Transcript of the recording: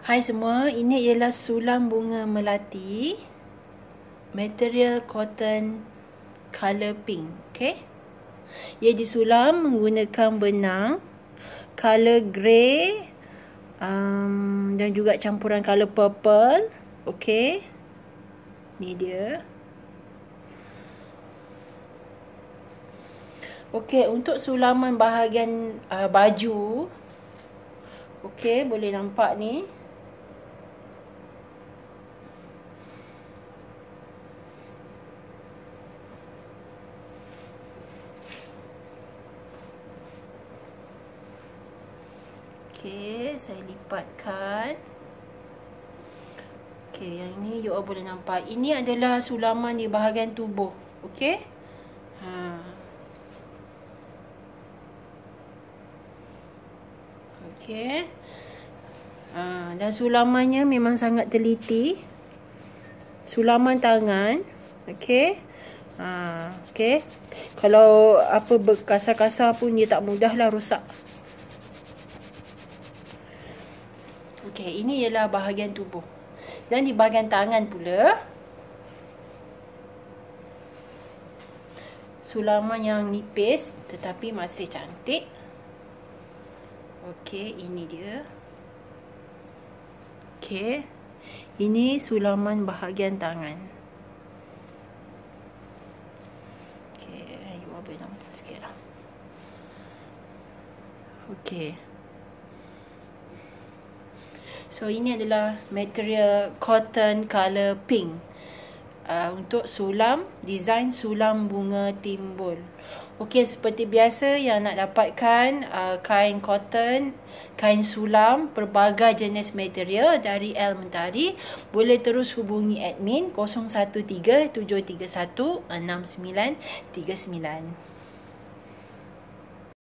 Hai semua, ini ialah Sulam Bunga Melati, material cotton color pink. Okay, ia disulam menggunakan benang color grey dan juga campuran color purple. Okay, ni dia. Okay, untuk sulaman bahagian baju, okay, boleh nampak ni. Okay, saya lipatkan. Okay, yang ni you all boleh nampak. Ini adalah sulaman di bahagian tubuh. Okay. Okay. Dan sulamannya memang sangat teliti. Sulaman tangan. Okay. Okay. Kalau apa berkasar-kasar pun dia tak mudahlah rosak. Okay, ini ialah bahagian tubuh. Dan di bahagian tangan pula, sulaman yang nipis tetapi masih cantik. Okay, ini dia. Okay, ini sulaman bahagian tangan. Okay, you boleh nampak sikit lah. Okay. So, ini adalah material cotton color pink untuk sulam, design sulam bunga timbul. Okey, seperti biasa yang nak dapatkan kain cotton, kain sulam, pelbagai jenis material dari ElleMentari, boleh terus hubungi admin 013 731 6939.